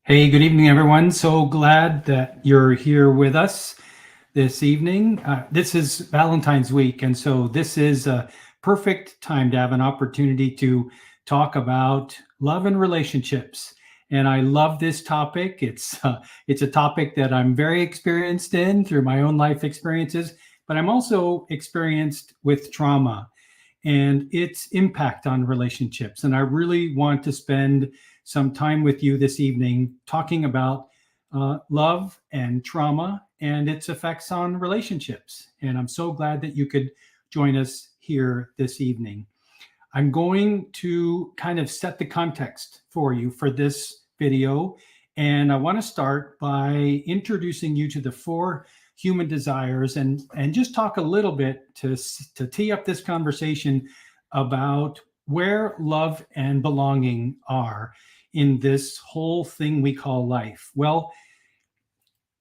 Hey, good evening, everyone. So glad that you're here with us this evening. This is Valentine's week, and so this is a perfect time to have an opportunity to talk about love and relationships. And I love this topic. It's a topic that I'm very experienced in through my own life experiences, but I'm also experienced with trauma and its impact on relationships. And I really want to spend some time with you this evening talking about love and trauma and its effects on relationships. And I'm so glad that you could join us here this evening. I'm going to kind of set the context for you for this video. And I want to start by introducing you to the four human desires and just talk a little bit to tee up this conversation about where love and belonging are in this whole thing we call life. Well,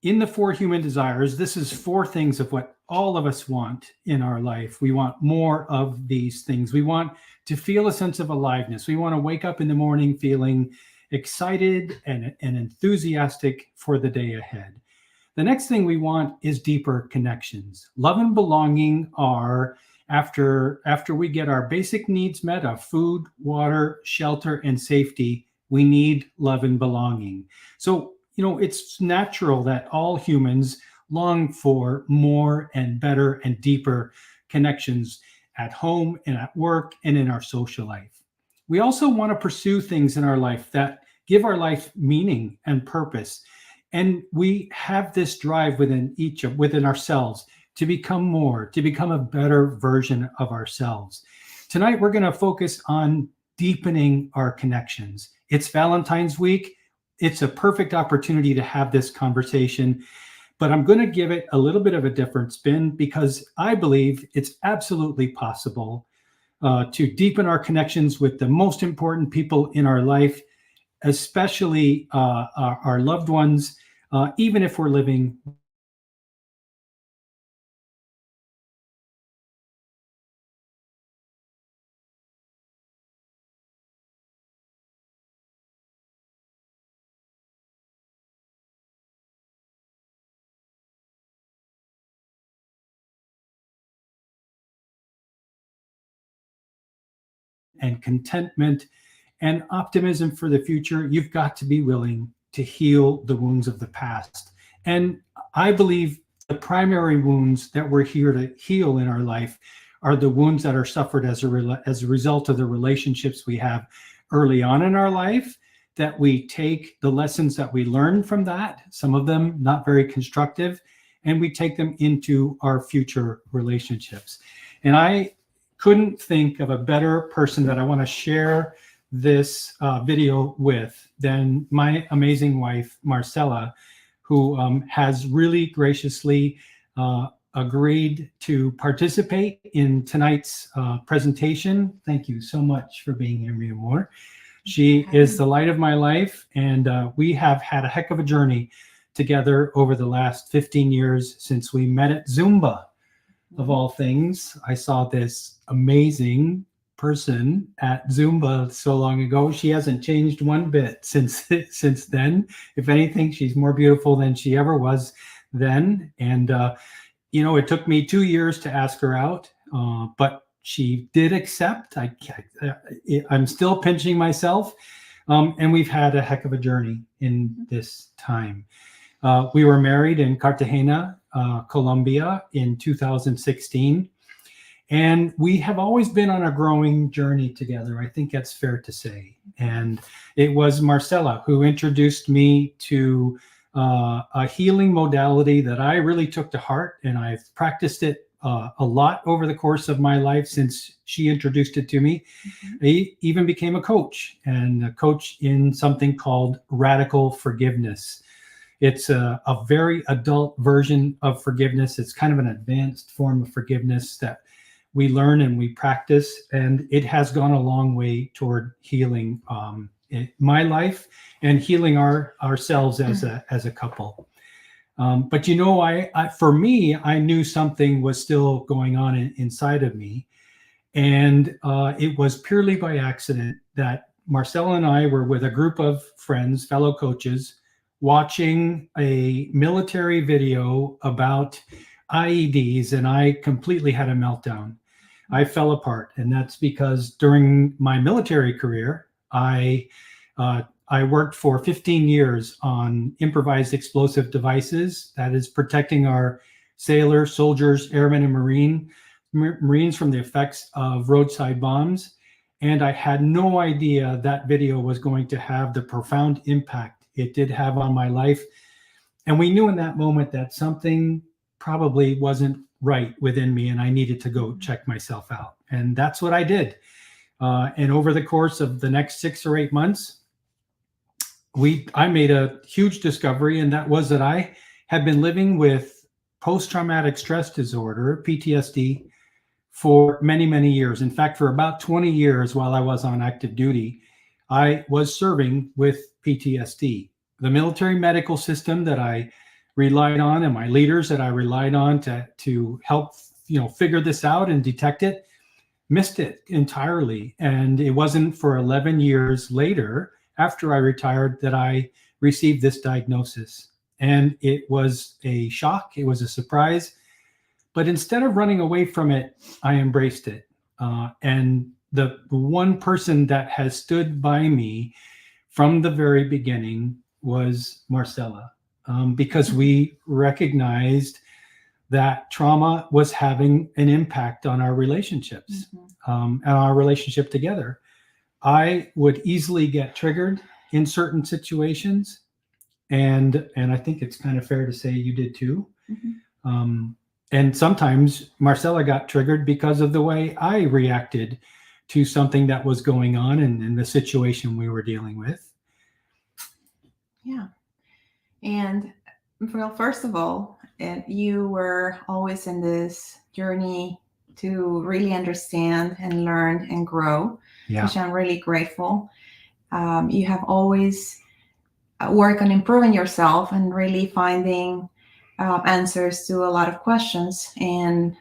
in the four human desires, this is four things of what all of us want in our life. We want more of these things. We want to feel a sense of aliveness. We want to wake up in the morning feeling excited and enthusiastic for the day ahead. The next thing we want is deeper connections. Love and belonging are after we get our basic needs met of food, water, shelter, and safety, we need love and belonging. So, it's natural that all humans long for more and better and deeper connections at home and at work and in our social life. We also want to pursue things in our life that give our life meaning and purpose. And we have this drive within ourselves to become more, to become a better version of ourselves. Tonight, we're going to focus on deepening our connections. It's Valentine's week. It's a perfect opportunity to have this conversation, but I'm going to give it a little bit of a different spin because I believe it's absolutely possible to deepen our connections with the most important people in our life, especially our loved ones, even if we're living and contentment and optimism for the future. You've got to be willing to heal the wounds of the past. And I believe the primary wounds that we're here to heal in our life are the wounds that are suffered as a result of the relationships we have early on in our life, that we take the lessons that we learn from that, some of them not very constructive, and we take them into our future relationships. And I couldn't think of a better person that I want to share this video with than my amazing wife, Marcela, who has really graciously agreed to participate in tonight's presentation. Thank you so much for being here, mi amor. She is the light of my life, and we have had a heck of a journey together over the last 15 years since we met at Zumba. Of all things, I saw this amazing person at Zumba so long ago. She hasn't changed one bit since then. If anything, she's more beautiful than she ever was then. And it took me 2 years to ask her out, but she did accept. I'm still pinching myself, and we've had a heck of a journey in this time. We were married in Cartagena, Colombia in 2016. And we have always been on a growing journey together. I think that's fair to say. And it was Marcela who introduced me to a healing modality that I really took to heart. And I've practiced it a lot over the course of my life since she introduced it to me. I even became a coach in something called radical forgiveness. It's a very adult version of forgiveness. It's kind of an advanced form of forgiveness that we learn and we practice, and it has gone a long way toward healing my life and healing ourselves as a couple. But for me, I knew something was still going on inside of me, and it was purely by accident that Marcela and I were with a group of friends, fellow coaches, watching a military video about IEDs, and I completely had a meltdown. I fell apart, and that's because during my military career, I worked for 15 years on improvised explosive devices, that is protecting our sailors, soldiers, airmen, and Marines from the effects of roadside bombs. And I had no idea that video was going to have the profound impact it did have on my life. And we knew in that moment that something probably wasn't right within me, and I needed to go check myself out. And that's what I did. And over the course of the next 6 or 8 months, I made a huge discovery, and that was that I had been living with post-traumatic stress disorder, PTSD, for many, many years. In fact, for about 20 years while I was on active duty, I was serving with PTSD. The military medical system that I relied on and my leaders that I relied on to help figure this out and detect it, missed it entirely. And it wasn't for 11 years later, after I retired, that I received this diagnosis. And it was a shock. It was a surprise. But instead of running away from it, I embraced it. And the one person that has stood by me from the very beginning was Marcela, because we recognized that trauma was having an impact on our relationships, and our relationship together. I would easily get triggered in certain situations, and I think it's kind of fair to say you did too. And sometimes Marcela got triggered because of the way I reacted to something that was going on in the situation we were dealing with. Yeah. And well, first of all, you were always in this journey to really understand and learn and grow, which I'm really grateful. You have always worked on improving yourself and really finding answers to a lot of questions. And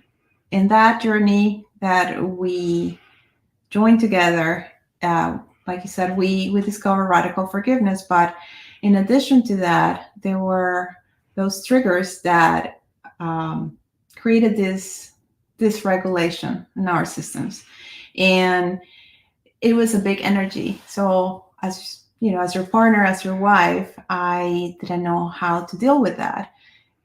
in that journey that we joined together, like you said, we discovered radical forgiveness. But in addition to that, there were those triggers that created this dysregulation in our systems, and it was a big energy. So as you know, as your partner, as your wife, I didn't know how to deal with that.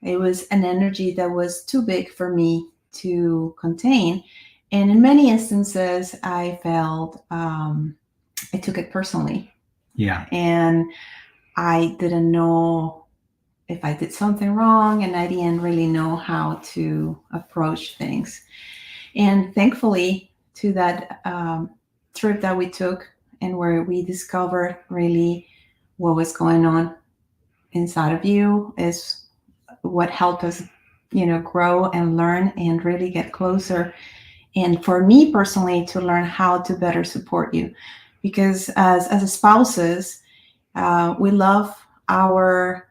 It was an energy that was too big for me to contain. And in many instances, I felt I took it personally. Yeah. And I didn't know if I did something wrong, and I didn't really know how to approach things. And thankfully, to that trip that we took, and where we discovered really what was going on inside of you, is what helped us, grow and learn and really get closer. And for me personally, to learn how to better support you, because as spouses, we love our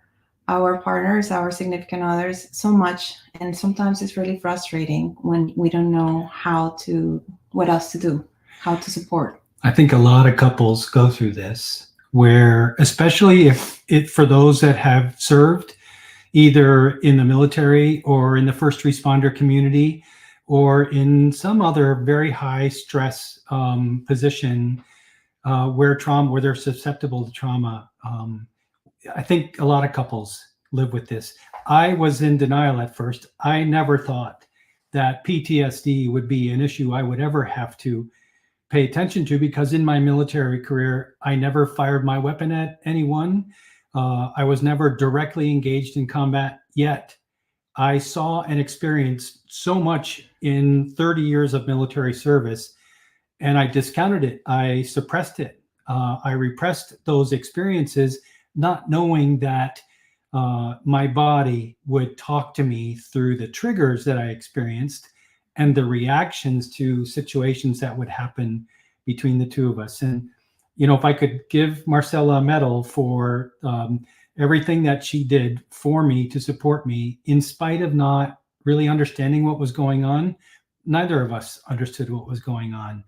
partners, our significant others so much, and sometimes it's really frustrating when we don't know what else to do, how to support. I think a lot of couples go through this, where especially if for those that have served either in the military or in the first responder community or in some other very high stress position where they're susceptible to trauma. I think a lot of couples live with this. I was in denial at first. I never thought that PTSD would be an issue I would ever have to pay attention to, because in my military career, I never fired my weapon at anyone. I was never directly engaged in combat, yet I saw and experienced so much in 30 years of military service, and I discounted it. I suppressed it. I repressed those experiences, not knowing that my body would talk to me through the triggers that I experienced and the reactions to situations that would happen between the two of us. And, if I could give Marcela a medal for everything that she did for me to support me, in spite of not really understanding what was going on, neither of us understood what was going on.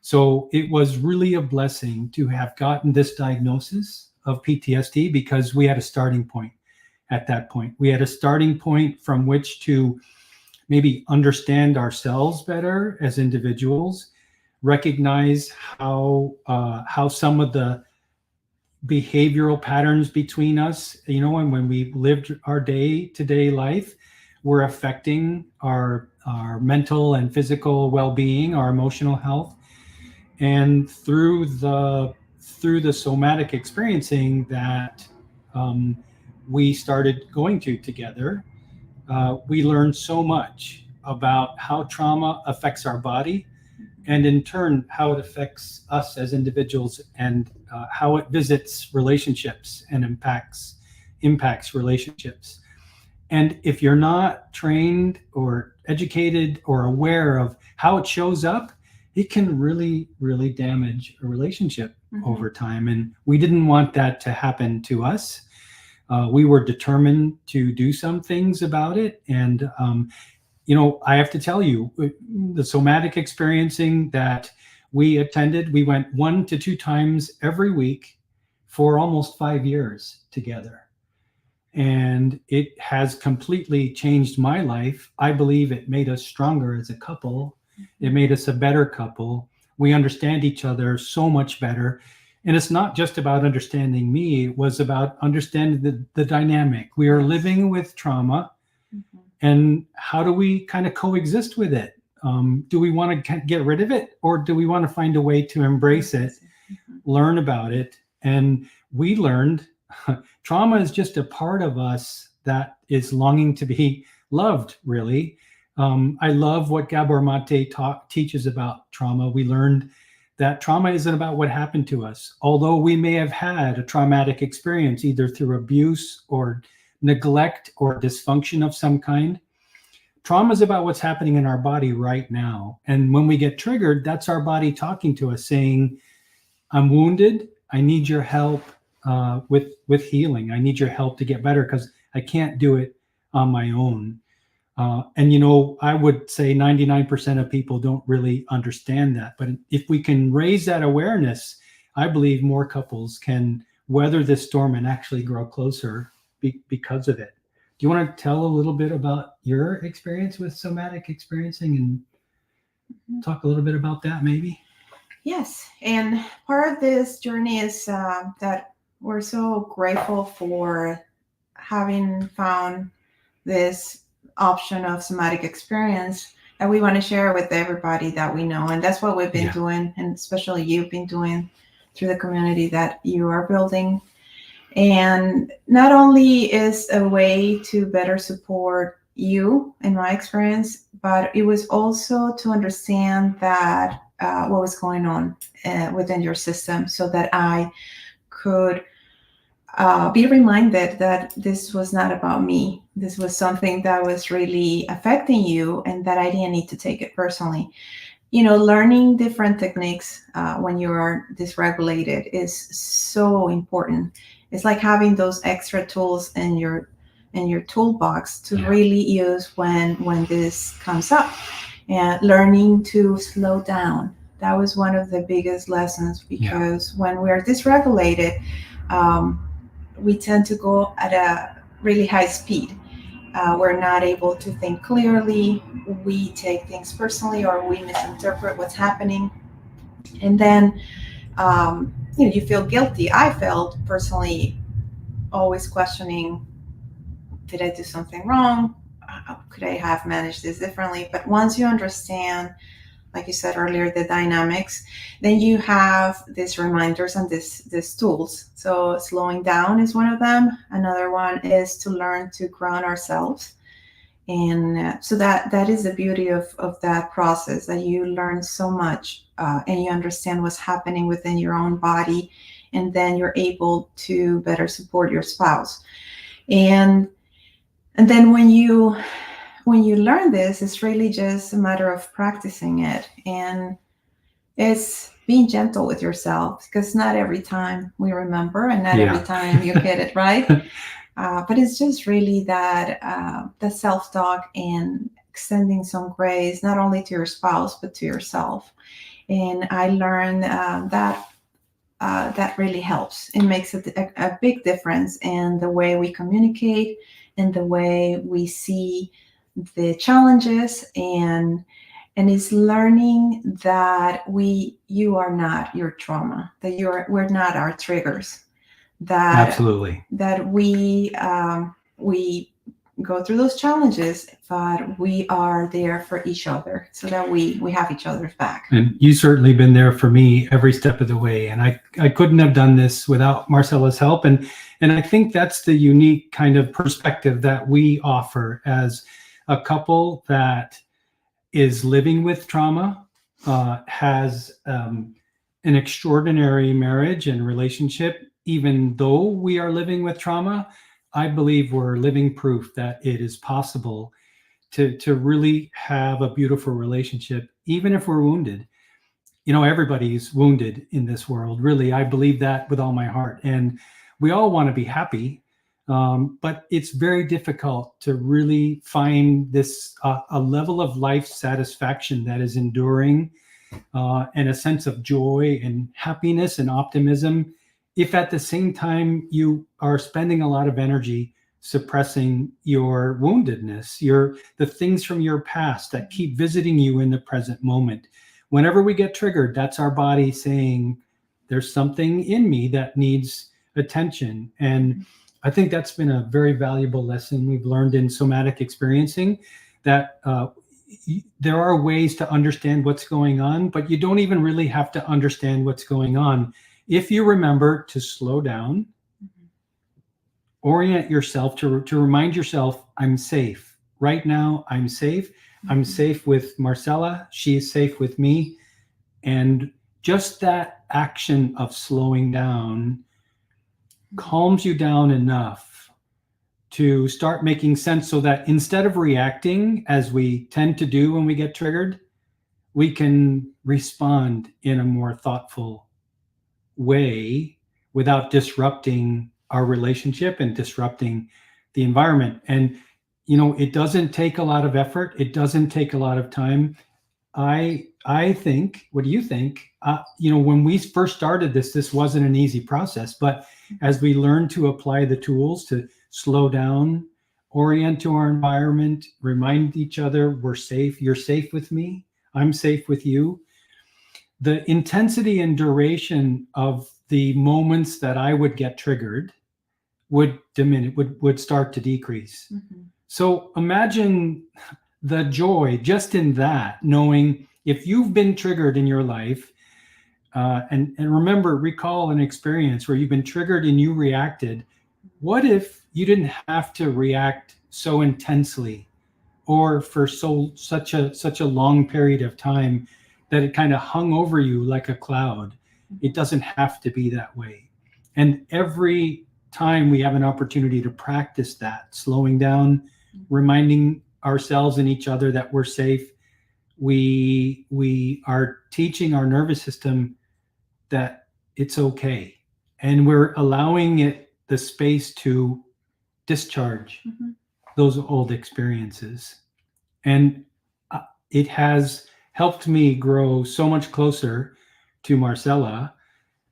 So it was really a blessing to have gotten this diagnosis of PTSD, because we had a starting point at that point. We had a starting point from which to maybe understand ourselves better as individuals, recognize how some of the behavioral patterns between us, and when we lived our day-to-day life, were affecting our mental and physical well-being, our emotional health. And through the somatic experiencing that we started going to together, we learned so much about how trauma affects our body, and in turn how it affects us as individuals, and how it visits relationships and impacts relationships. And if you're not trained or educated or aware of how it shows up, it can really, really damage a relationship over time. And we didn't want that to happen to us. We were determined to do some things about it. And, I have to tell you, the somatic experiencing that we attended, we went 1 to 2 times every week for almost 5 years together. And it has completely changed my life. I believe it made us stronger as a couple. It made us a better couple. We understand each other so much better. And it's not just about understanding me, it was about understanding the dynamic. We are living with trauma, and how do we kind of coexist with it? Do we want to get rid of it, or do we want to find a way to embrace it, learn about it? And we learned trauma is just a part of us that is longing to be loved, really. I love what Gabor Mate teaches about trauma. We learned that trauma isn't about what happened to us. Although we may have had a traumatic experience, either through abuse or neglect or dysfunction of some kind, trauma is about what's happening in our body right now. And when we get triggered, that's our body talking to us saying, I'm wounded. I need your help with healing. I need your help to get better, because I can't do it on my own. And I would say 99% of people don't really understand that. But if we can raise that awareness, I believe more couples can weather this storm and actually grow closer because of it. Do you want to tell a little bit about your experience with somatic experiencing and talk a little bit about that, maybe? Yes. And part of this journey is that we're so grateful for having found this option of somatic experience that we want to share with everybody that we know. And that's what we've been doing, and especially you've been doing through the community that you are building. And not only is a way to better support you, in my experience, but it was also to understand that what was going on within your system, so that I could be reminded that this was not about me. This was something that was really affecting you, and that I didn't need to take it personally. Learning different techniques when you are dysregulated is so important. It's like having those extra tools in your toolbox to really use when this comes up. And learning to slow down. That was one of the biggest lessons, because when we are dysregulated, we tend to go at a really high speed. We're not able to think clearly. We take things personally, or we misinterpret what's happening. And then you feel guilty. I felt personally always questioning, did I do something wrong? Could I have managed this differently? But once you understand, like you said earlier, the dynamics, then you have these reminders and these tools. So slowing down is one of them. Another one is to learn to ground ourselves. And so that is the beauty of that process, that you learn so much and you understand what's happening within your own body, and then you're able to better support your spouse. And then when you learn this, it's really just a matter of practicing it, and it's being gentle with yourself, because not every time we remember, and not every time you get it right. But it's just really that self-talk, and extending some grace, not only to your spouse, but to yourself. And I learned that really helps. It makes a big difference in the way we communicate and the way we see the challenges, and it's learning that you are not your trauma, that we're not our triggers, that Absolutely. we go through those challenges, but we are there for each other, so that we have each other's back. And you certainly been there for me every step of the way. And I couldn't have done this without Marcela's help. And I think that's the unique kind of perspective that we offer as a couple that is living with trauma, has an extraordinary marriage and relationship. Even though we are living with trauma, I believe we're living proof that it is possible to really have a beautiful relationship, even if we're wounded. Everybody's wounded in this world. Really, I believe that with all my heart. And we all want to be happy, but it's very difficult to really find this a level of life satisfaction that is enduring, and a sense of joy and happiness and optimism, if at the same time you are spending a lot of energy suppressing your woundedness, the things from your past that keep visiting you in the present moment. Whenever we get triggered, that's our body saying, there's something in me that needs attention. And I think that's been a very valuable lesson we've learned in somatic experiencing, that there are ways to understand what's going on, but you don't even really have to understand what's going on. If you remember to slow down, orient yourself to remind yourself, I'm safe. Right now, I'm safe. I'm safe with Marcela. She is safe with me. And just that action of slowing down calms you down enough to start making sense, so that instead of reacting as we tend to do when we get triggered, we can respond in a more thoughtful way without disrupting our relationship and disrupting the environment. And it doesn't take a lot of effort. It doesn't take a lot of time. I think, what do you think? When we first started this wasn't an easy process, but as we learn to apply the tools to slow down, orient to our environment, remind each other we're safe, you're safe with me, I'm safe with you, the intensity and duration of the moments that I would get triggered would diminish, would start to decrease. Mm-hmm. So imagine the joy just in that, knowing if you've been triggered in your life, and recall an experience where you've been triggered and you reacted. What if you didn't have to react so intensely or for such a long period of time that it kind of hung over you like a cloud? It doesn't have to be that way. And every time we have an opportunity to practice that, slowing down, reminding ourselves and each other that we're safe, we are teaching our nervous system that it's okay. And we're allowing it the space to discharge those old experiences. And it has helped me grow so much closer to Marcela.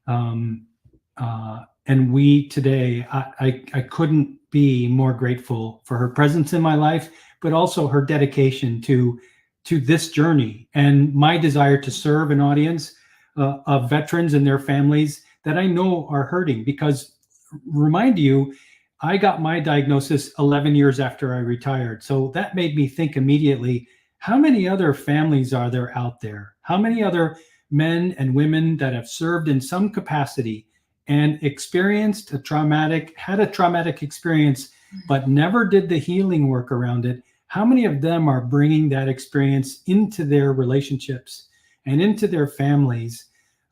And we today, I couldn't be more grateful for her presence in my life, but also her dedication to this journey and my desire to serve an audience of veterans and their families that I know are hurting. Because remind you, I got my diagnosis 11 years after I retired. So that made me think immediately, how many other families are there out there? How many other men and women that have served in some capacity and had a traumatic experience, but never did the healing work around it? How many of them are bringing that experience into their relationships and into their families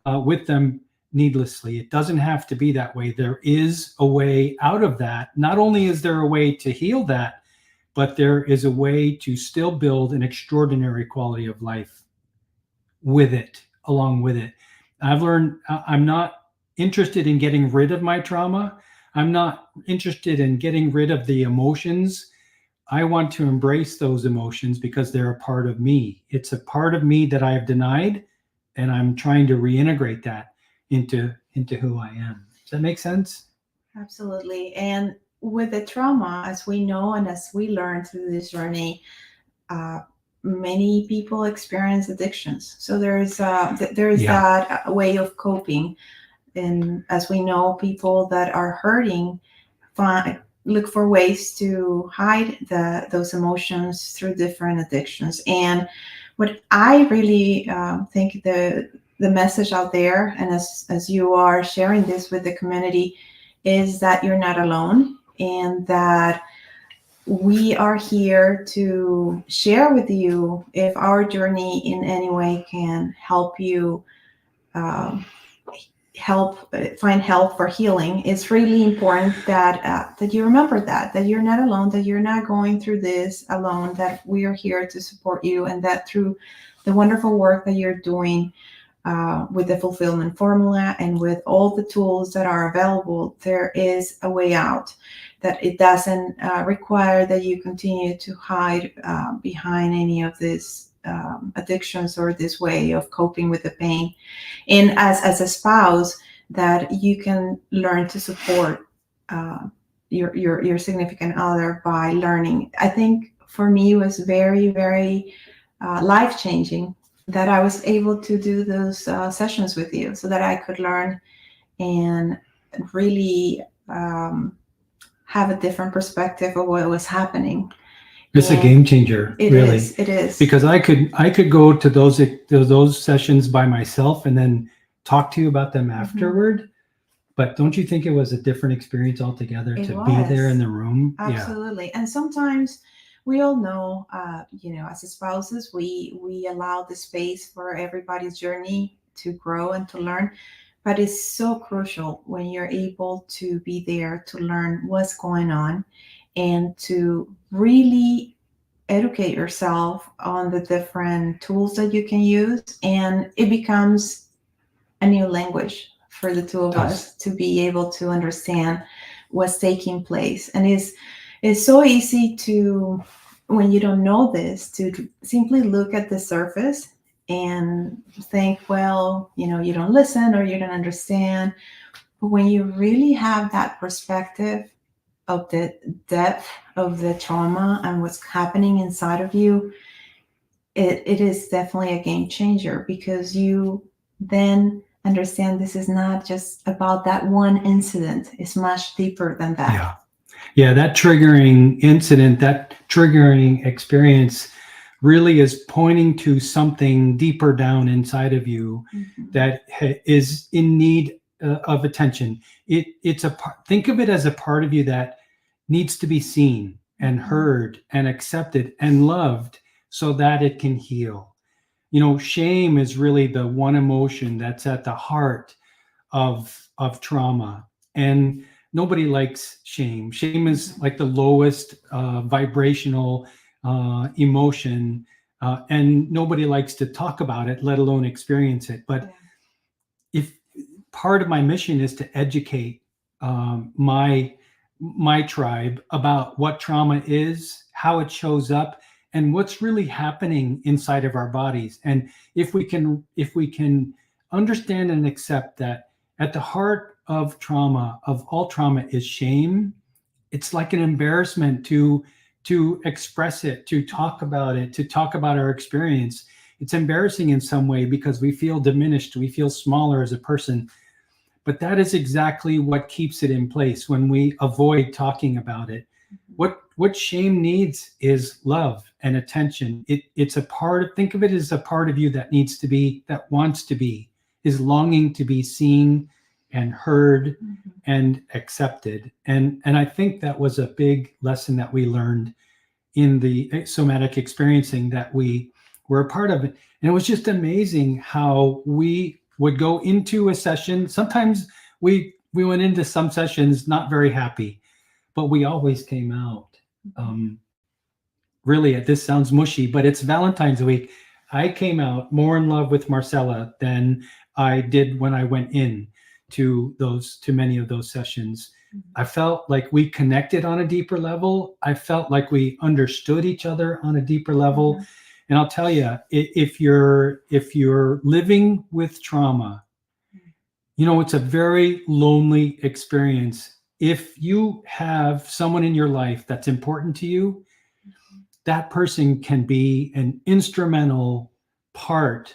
with them needlessly? It doesn't have to be that way. There is a way out of that. Not only is there a way to heal that, but there is a way to still build an extraordinary quality of life with it, along with it. I've learned I'm not interested in getting rid of my trauma. I'm not interested in getting rid of the emotions I want to embrace those emotions because they're a part of me. It's a part of me that I have denied, and I'm trying to reintegrate that into who I am. Does that make sense? Absolutely. And with the trauma, as we know and as we learn through this journey, uh, many people experience addictions. So there is Yeah. that way of coping. And as we know, people that are hurting look for ways to hide those emotions through different addictions. And what I really think the message out there, and as you are sharing this with the community, is that you're not alone, and that we are here to share with you if our journey in any way can help you um, find help for healing. It's really important that you remember that you're not alone, that you're not going through this alone, that we are here to support you, and that through the wonderful work that you're doing with the fulfillment formula and with all the tools that are available, there is a way out, that it doesn't require that you continue to hide behind any of these addictions or this way of coping with the pain. And as a spouse, that you can learn to support your significant other by learning. I think for me it was very, very life changing that I was able to do those sessions with you, so that I could learn and really have a different perspective of what was happening. It's a And game changer, it really. it is. Because I could go to those sessions by myself and then talk to you about them afterward. But don't you think it was a different experience altogether It to be there was. in the room? Absolutely. And sometimes we all know, as spouses, we allow the space for everybody's journey to grow and to learn. But it's so crucial when you're able to be there to learn what's going on and to really educate yourself on the different tools that you can use. And it becomes a new language for the two of us to be able to understand what's taking place. And it's so easy to, when you don't know this, to simply look at the surface and think, well, you don't listen or you don't understand. But when you really have that perspective of the depth of the trauma and what's happening inside of you, it is definitely a game changer, because you then understand this is not just about that one incident. It's much deeper than that. Yeah, that triggering incident, that triggering experience really is pointing to something deeper down inside of you that is in need of attention. It's think of it as a part of you that needs to be seen and heard and accepted and loved so that it can heal. Shame is really the one emotion that's at the heart of trauma. And nobody likes shame. Shame is like the lowest vibrational emotion, and nobody likes to talk about it, let alone experience it. But if part of my mission is to educate my tribe about what trauma is, how it shows up, and what's really happening inside of our bodies. And if we can understand and accept that at the heart of trauma, of all trauma, is shame. It's like an embarrassment to express it, to talk about it, to talk about our experience. It's embarrassing in some way because we feel diminished, we feel smaller as a person. But that is exactly what keeps it in place when we avoid talking about it. What shame needs is love and attention. It's a part of, think of it as a part of you that needs to be, that wants to be, is longing to be seen and heard and accepted. And I think that was a big lesson that we learned in the somatic experiencing that we were a part of it. And it was just amazing how we would go into a session. Sometimes we went into some sessions not very happy, but we always came out. Really, this sounds mushy, but it's Valentine's week. I came out more in love with Marcela than I did when I went in to many of those sessions. I felt like we connected on a deeper level. I felt like we understood each other on a deeper level. Mhm. And I'll tell you, if you're living with trauma, it's a very lonely experience. If you have someone in your life that's important to you, that person can be an instrumental part,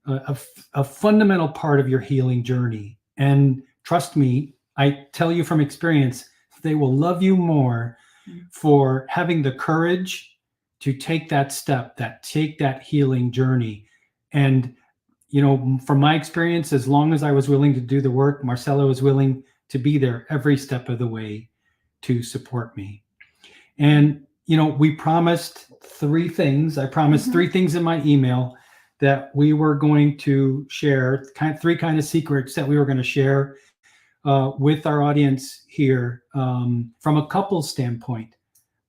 a fundamental part of your healing journey. And trust me, I tell you from experience, they will love you more for having the courage to take that step, take that healing journey. And from my experience, as long as I was willing to do the work, Marcela was willing to be there every step of the way to support me. And we promised three things. I promised Mhm. three things in my email that we were going to share, three kind of secrets that we were going to share with our audience here, from a couple standpoint,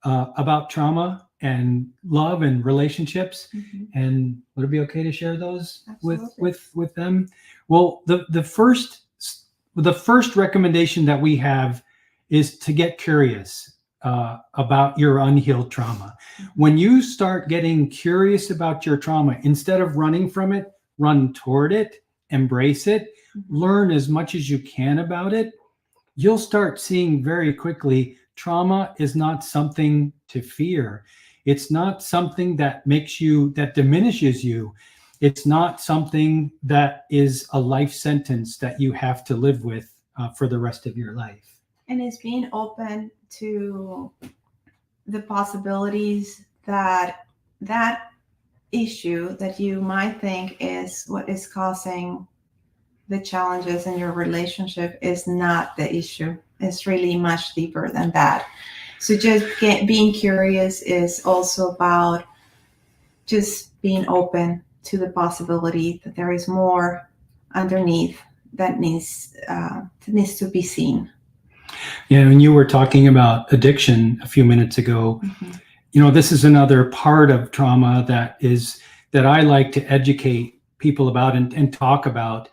about trauma and love and relationships. Mhm. And would it be okay to share those with Absolutely. with them? Well, the first recommendation that we have is to get curious about your unhealed trauma. When you start getting curious about your trauma, instead of running from it, run toward it, embrace it, Mhm. learn as much as you can about it. You'll start seeing very quickly trauma is not something to fear. It's not something that diminishes you. It's not something that is a life sentence that you have to live with for the rest of your life. And it's being open to the possibilities that that issue that you might think is what is causing the challenges in your relationship is not the issue. It's really much deeper than that. So just being curious is also about just being open to the possibility that there is more underneath that needs to be seen. Yeah, when you were talking about addiction a few minutes ago, Mhm. this is another part of trauma that I like to educate people about and talk about.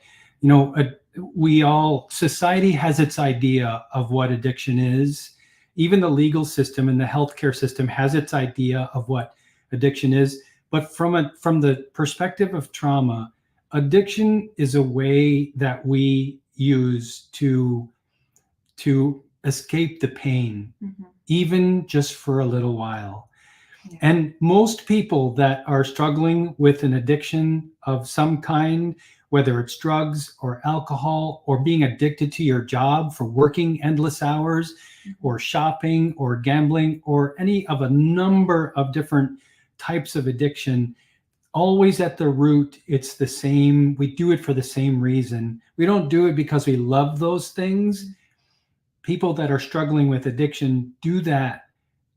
Society has its idea of what addiction is. Even the legal system and the healthcare system has its idea of what addiction is. But from the perspective of trauma, addiction is a way that we use to escape the pain, Mhm. even just for a little while. Yeah. And most people that are struggling with an addiction of some kind, whether it's drugs or alcohol or being addicted to your job for working endless hours, or shopping or gambling or any of a number of different types of addiction, always at the root, it's the same. We do it for the same reason. We don't do it because we love those things. People that are struggling with addiction do that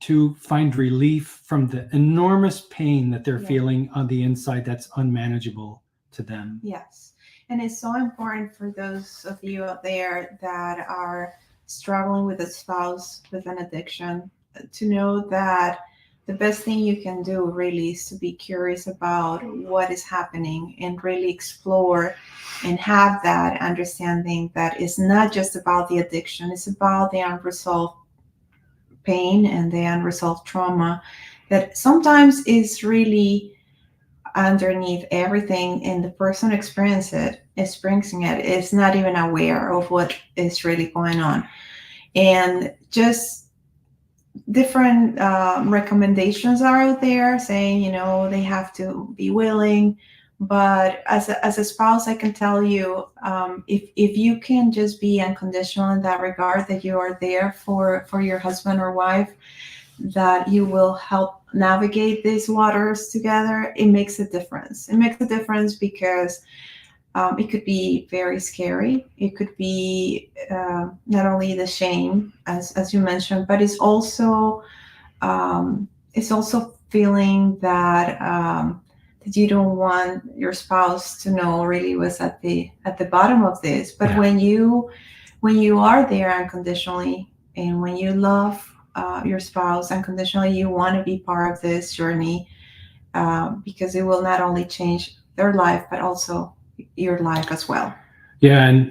to find relief from the enormous pain that they're Yeah. feeling on the inside that's unmanageable to them. Yes. And it's so important for those of you out there that are struggling with a spouse with an addiction to know that the best thing you can do really is to be curious about what is happening and really explore and have that understanding that it's not just about the addiction, it's about the unresolved pain and the unresolved trauma that sometimes is really underneath everything, and the person experiencing it is not even aware of what is really going on. And just different recommendations are out there saying they have to be willing, but as a spouse I can tell you, if you can just be unconditional in that regard, that you are there for your husband or wife, that you will help navigate these waters together, it makes a difference. It makes a difference because it could be very scary. It could be not only the shame, as you mentioned, but it's also feeling that you don't want your spouse to know really was at the bottom of this. But Yeah. when you are there unconditionally, and when you love your spouse unconditionally, you want to be part of this journey, because it will not only change their life but also your life as well. Yeah, and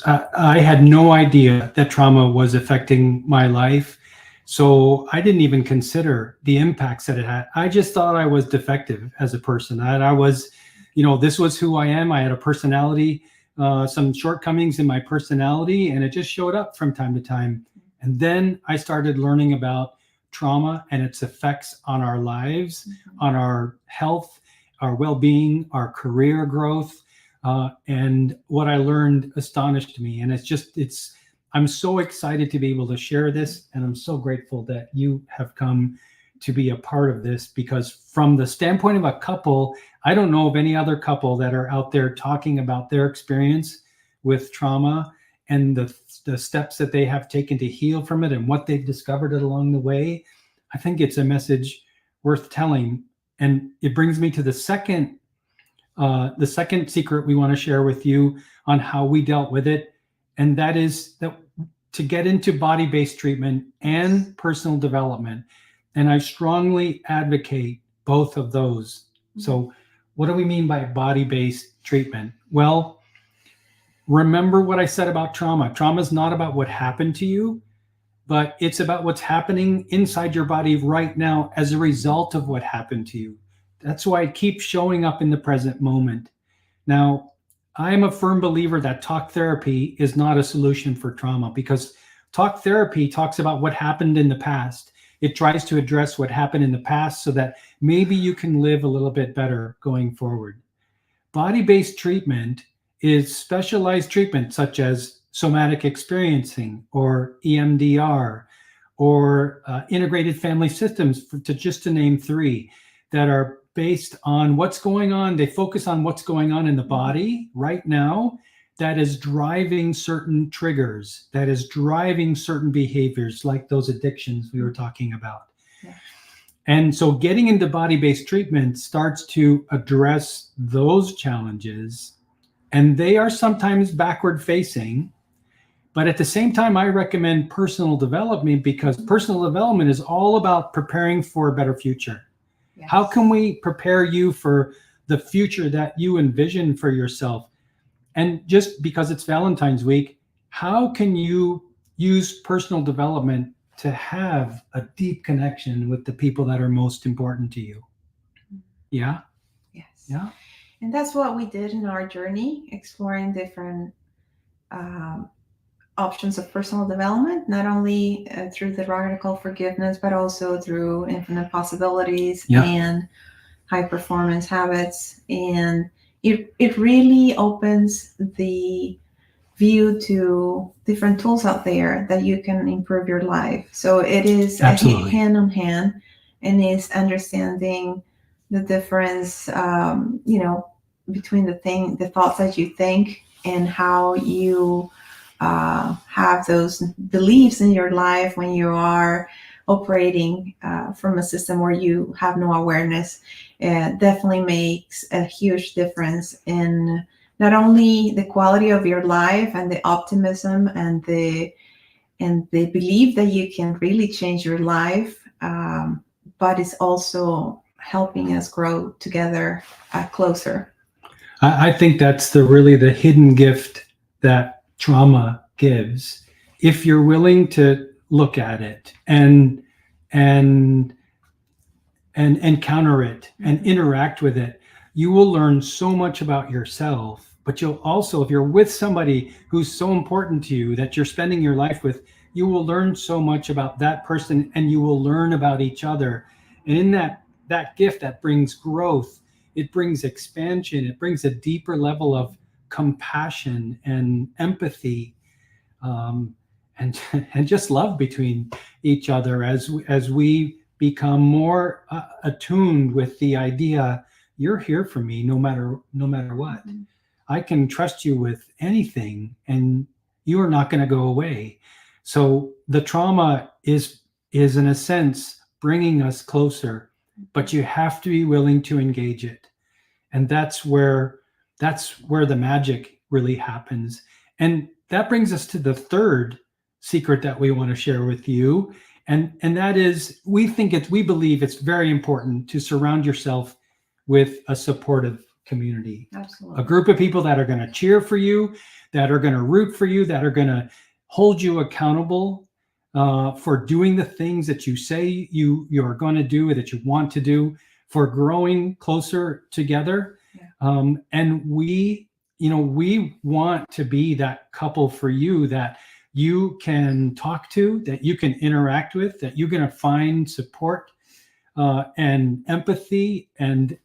I had no idea that trauma was affecting my life. So I didn't even consider the impacts that it had. I just thought I was defective as a person. I was, this was who I am. I had a personality, some shortcomings in my personality, and it just showed up from time to time. And then I started learning about trauma and its effects on our lives, on our health, our well-being, our career growth, and what I learned astonished me. And I'm so excited to be able to share this. And I'm so grateful that you have come to be a part of this, because from the standpoint of a couple, I don't know of any other couple that are out there talking about their experience with trauma and the steps that they have taken to heal from it and what they've discovered along the way. I think it's a message worth telling. And it brings me to the second secret we want to share with you on how we dealt with it, and that is that to get into body-based treatment and personal development. And I strongly advocate both of those. So, what do we mean by body-based treatment? Well, remember what I said about trauma. Trauma is not about what happened to you, but it's about what's happening inside your body right now as a result of what happened to you. That's why it keeps showing up in the present moment. Now, I'm a firm believer that talk therapy is not a solution for trauma, because talk therapy talks about what happened in the past. It tries to address what happened in the past so that maybe you can live a little bit better going forward. Body-based treatment is specialized treatment such as somatic experiencing or EMDR or integrated family systems, just to name three, that are based on what's going on. They focus on what's going on in the body right now that is driving certain triggers, that is driving certain behaviors, like those addictions we were talking about. Yeah. And so getting into body-based treatment starts to address those challenges, and they are sometimes backward facing. But at the same time, I recommend personal development, because personal development is all about preparing for a better future. Yes. How can we prepare you for the future that you envision for yourself? And just because it's Valentine's week, how can you use personal development to have a deep connection with the people that are most important to you? Yeah? Yes. Yeah. And that's what we did in our journey, exploring different options of personal development, not only through the radical forgiveness, but also through infinite possibilities and high performance habits. And it really opens the view to different tools out there that you can improve your life. So it is hand on hand, and is understanding the difference, between the thoughts that you think and how you have those beliefs in your life when you are operating from a system where you have no awareness. Definitely makes a huge difference in not only the quality of your life and the optimism and the belief that you can really change your life, but it's also helping us grow together closer. I think that's the hidden gift that trauma gives. If you're willing to look at it and encounter it and interact with it, you will learn so much about yourself. But you'll also, if you're with somebody who's so important to you that you're spending your life with, you will learn so much about that person, and you will learn about each other. And in that gift that brings growth, it brings expansion, it brings a deeper level of compassion and empathy, and and just love between each other as we become more attuned with the idea, you're here for me no matter what. Mm-hmm. I can trust you with anything, and you are not going to go away. So the trauma is in a sense bringing us closer, but you have to be willing to engage it. And that's where the magic really happens. And that brings us to the third secret that we want to share with you. And that is, we believe it's very important to surround yourself with a supportive community. Absolutely. A group of people that are going to cheer for you, that are going to root for you, that are going to hold you accountable for doing the things that you say you are going to do, that you want to do, for growing closer together. Yeah. And we want to be that couple for you that you can talk to, that you can interact with, that you're going to find support and empathy, and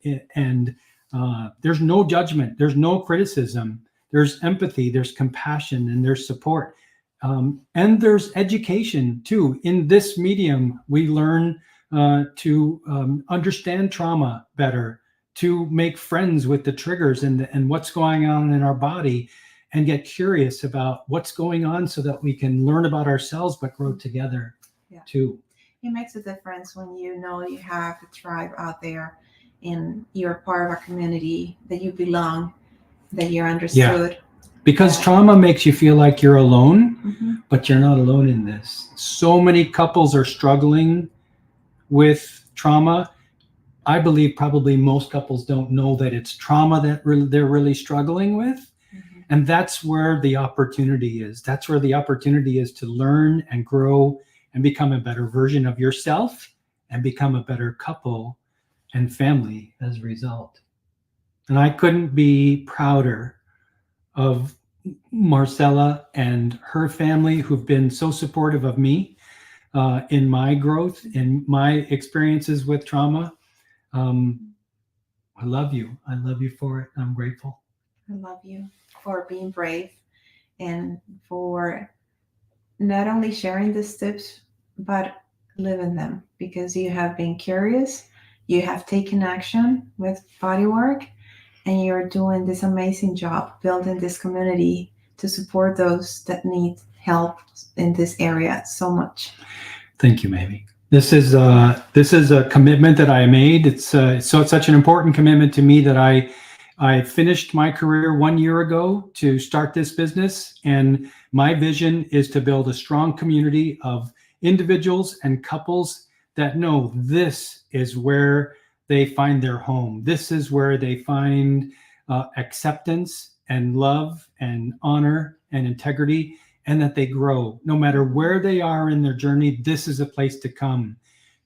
there's no judgment, there's no criticism, there's empathy, there's compassion, and there's support, and there's education too. In this medium, we learn to understand trauma better, to make friends with the triggers and what's going on in our body, and get curious about what's going on so that we can learn about ourselves but grow together. Yeah. Too. It makes a difference when you know you have a tribe out there and you're part of a community, that you belong, that you're understood. Because trauma makes you feel like you're alone, Mm-hmm. but you're not alone in this. So many couples are struggling with trauma. I believe probably most couples don't know that it's trauma that they're really struggling with. Mm-hmm. And that's where the opportunity is. That's where the opportunity is to learn and grow and become a better version of yourself and become a better couple and family as a result. And I couldn't be prouder of Marcela and her family, who've been so supportive of me in my growth, in my experiences with trauma. I love you. I love you for it. I'm grateful. I love you for being brave and for not only sharing these tips, but living them, because you have been curious, you have taken action with body work, and you're doing this amazing job building this community to support those that need help in this area so much. Thank you, Mamie. This is a commitment that I made. It's such an important commitment to me that I finished my career 1 year ago to start this business, and my vision is to build a strong community of individuals and couples that know this is where they find their home. This is where they find acceptance and love and honor and integrity, and that they grow. No matter where they are in their journey, this is a place to come,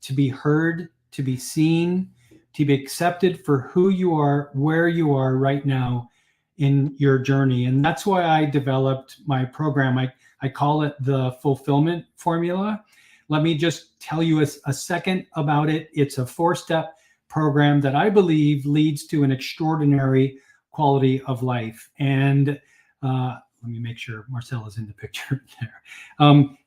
to be heard, to be seen, to be accepted for who you are, where you are right now in your journey. And that's why I developed my program. I call it the Fulfillment Formula. Let me just tell you a second about it. It's a 4-step program that I believe leads to an extraordinary quality of life. And let me make sure Marcela's in the picture there.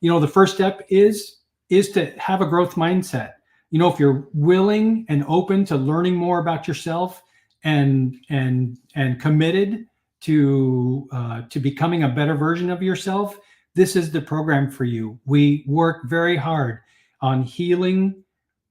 The first step is to have a growth mindset. If you're willing and open to learning more about yourself and committed to becoming a better version of yourself, this is the program for you. We work very hard on healing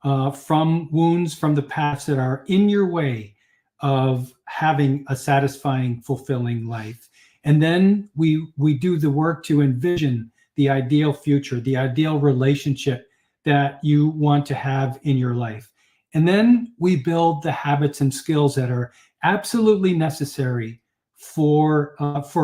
from wounds from the past that are in your way of having a satisfying, fulfilling life. And then we do the work to envision the ideal future, the ideal relationship that you want to have in your life. And then we build the habits and skills that are absolutely necessary for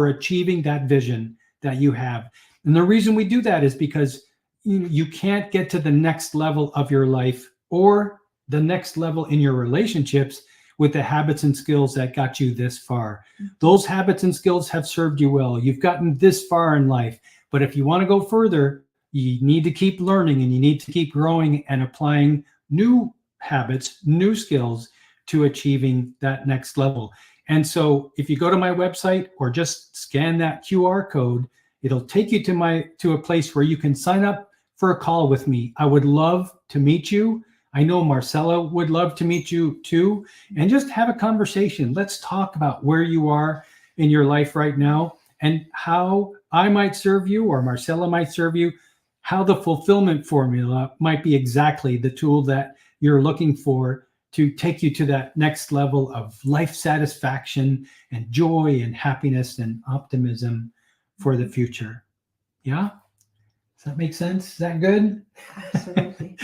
achieving that vision that you have. And the reason we do that is because you can't get to the next level of your life or the next level in your relationships with the habits and skills that got you this far. Those habits and skills have served you well. You've gotten this far in life. But if you want to go further, you need to keep learning, and you need to keep growing and applying new habits, new skills to achieving that next level. And so if you go to my website or just scan that QR code, it'll take you to a place where you can sign up for a call with me. I would love to meet you. I know Marcela would love to meet you too, and just have a conversation. Let's talk about where you are in your life right now and how I might serve you, or Marcela might serve you, how the fulfillment formula might be exactly the tool that you're looking for to take you to that next level of life satisfaction and joy and happiness and optimism for the future. Yeah? Does that make sense? Is that good? Absolutely.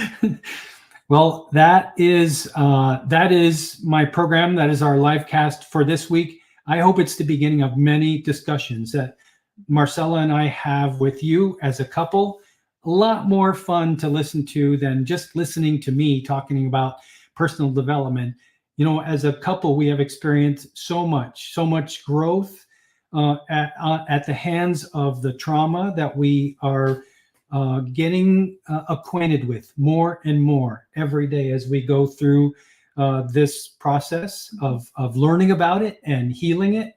Well, that is my program. That is our live cast for this week. I hope it's the beginning of many discussions that Marcela and I have with you as a couple. A lot more fun to listen to than just listening to me talking about personal development. As a couple, we have experienced so much growth at the hands of the trauma that we are getting acquainted with more and more every day as we go through this process of learning about it and healing it.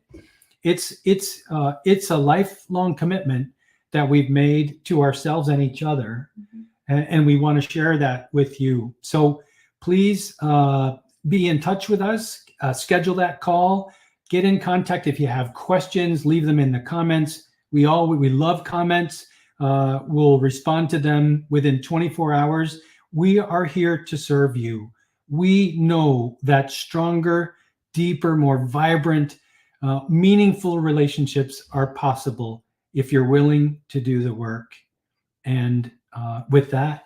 It's a lifelong commitment that we've made to ourselves and each other, and we want to share that with you. So please be in touch with us. Schedule that call. Get in contact if you have questions. Leave them in the comments. We love comments. We'll respond to them within 24 hours. We are here to serve you. We know that stronger, deeper, more vibrant, meaningful relationships are possible if you're willing to do the work. And with that,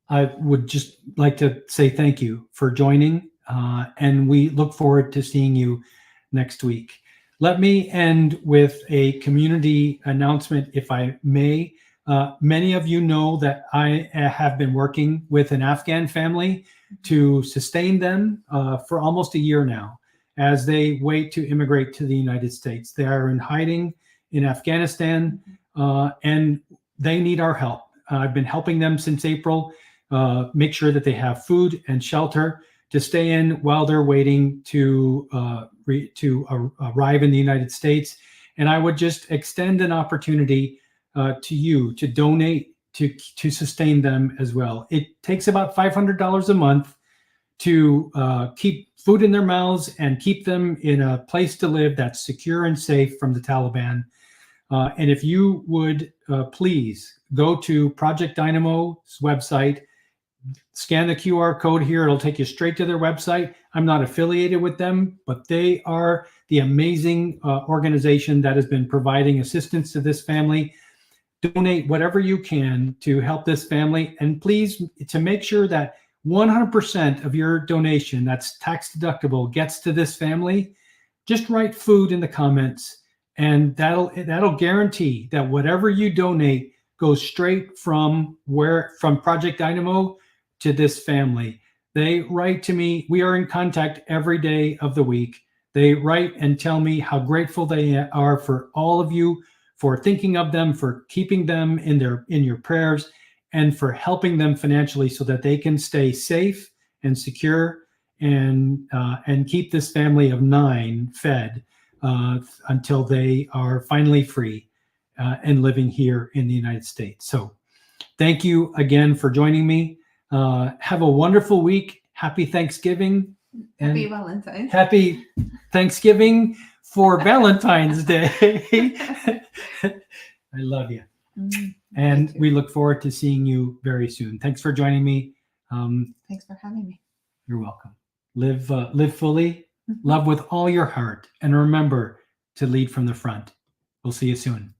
I would just like to say thank you for joining, and we look forward to seeing you next week. Let me end with a community announcement, if I may. Many of you know that I have been working with an Afghan family to sustain them for almost a year now as they wait to immigrate to the United States. They are in hiding in Afghanistan, and they need our help. I've been helping them since April, make sure that they have food and shelter to stay in while they're waiting to arrive in the United States. And I would just extend an opportunity to you to donate to sustain them as well. It takes about $500 a month to keep food in their mouths and keep them in a place to live that's secure and safe from the Taliban. And if you would please go to Project Dynamo's website, scan the QR code here. It'll take you straight to their website. I'm not affiliated with them, but they are the amazing organization that has been providing assistance to this family. Donate whatever you can to help this family. And please, to make sure that 100% of your donation that's tax deductible gets to this family, just write food in the comments, and that'll guarantee that whatever you donate goes straight from Project Dynamo to this family. They write to me. We are in contact every day of the week. They write and tell me how grateful they are for all of you, for thinking of them, for keeping them in your prayers, and for helping them financially so that they can stay safe and secure and keep this family of 9 fed until they are finally free and living here in the United States. So thank you again for joining me. Have a wonderful week. Happy Thanksgiving. And Happy Valentine's. Happy Thanksgiving for Valentine's Day. I love you. And we look forward to seeing you very soon. Thanks for joining me. Thanks for having me. You're welcome. Live fully, love with all your heart, and remember to lead from the front. We'll see you soon.